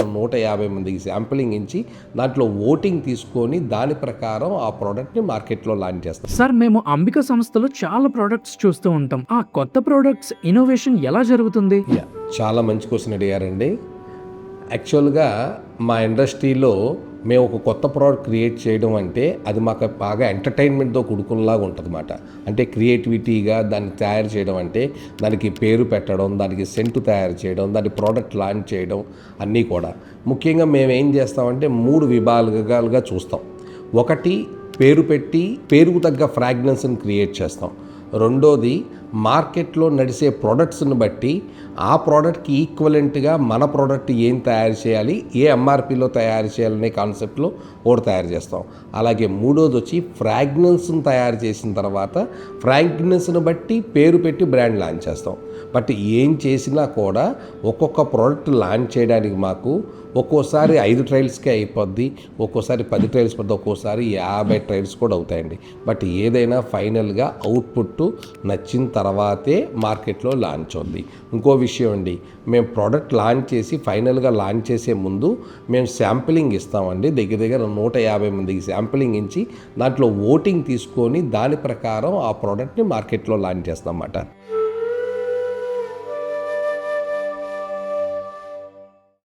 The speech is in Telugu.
150 మందికి శాంపిలింగ్ ఇచ్చి దాంట్లో ఓటింగ్ తీసుకొని దాని ప్రకారం ఆ ప్రోడక్ట్ని మార్కెట్లో లాంచ్ చేస్తాం. సార్, మేము అంబిక సంస్థలో చాలా ప్రోడక్ట్స్ చూస్తూ ఉంటాం. ఆ కొత్త ప్రోడక్ట్స్ ఇన్నోవేషన్ ఎలా జరుగుతుంది? చాలా మంచి క్వశ్చన్ అడిగారండి. యాక్చువల్గా మా ఇండస్ట్రీలో మేము ఒక కొత్త ప్రోడక్ట్ క్రియేట్ చేయడం అంటే అది మాకు బాగా ఎంటర్టైన్మెంట్తో కూడుకున్నలాగా ఉంటుంది అన్నమాట. అంటే క్రియేటివిటీగా దాన్ని తయారు చేయడం అంటే దానికి పేరు పెట్టడం, దానికి సెంటు తయారు చేయడం, దాని ప్రోడక్ట్ లాంచ్ చేయడం అన్నీ కూడా. ముఖ్యంగా మేము ఏం చేస్తామంటే 3 విభాగాలుగా చూస్తాం. ఒకటి, పేరు పెట్టి పేరుకు తగ్గ ఫ్రాగ్రెన్స్ని క్రియేట్ చేస్తాం. రెండోది, మార్కెట్లో నడిచే ప్రోడక్ట్స్ని బట్టి ఆ ప్రోడక్ట్కి ఈక్వలెంట్గా మన ప్రోడక్ట్ ఏం తయారు చేయాలి, ఏ ఎంఆర్పిలో తయారు చేయాలనే కాన్సెప్ట్లో ఒకటి తయారు చేస్తాం. అలాగే మూడోది వచ్చి ఫ్రాగ్రెన్స్ని తయారు చేసిన తర్వాత ఫ్రాగ్రెన్స్ని బట్టి పేరు పెట్టి బ్రాండ్ లాంచ్ చేస్తాం. బట్ ఏం చేసినా కూడా ఒక్కొక్క ప్రోడక్ట్ లాంచ్ చేయడానికి మాకు ఒక్కోసారి 5 ట్రయల్స్కే అయిపోద్ది, ఒక్కోసారి 10 ట్రయల్స్ పడుతుంది, ఒక్కోసారి 50 ట్రయల్స్ కూడా అవుతాయండి. బట్ ఏదైనా ఫైనల్గా అవుట్పుట్ నచ్చిన తర్వాతే మార్కెట్లో లాంచ్ అవుద్ది. ఇంకో విషయం అండి, మేము ప్రోడక్ట్ లాంచ్ చేసి ఫైనల్గా లాంచ్ చేసే ముందు మేము శాంపిలింగ్ ఇస్తామండి. దగ్గర 150 మందికి శాంపిలింగ్ ఇచ్చి దాంట్లో ఓటింగ్ తీసుకొని దాని ప్రకారం ఆ ప్రోడక్ట్ని మార్కెట్లో లాంచ్ చేస్తాం అన్నమాట.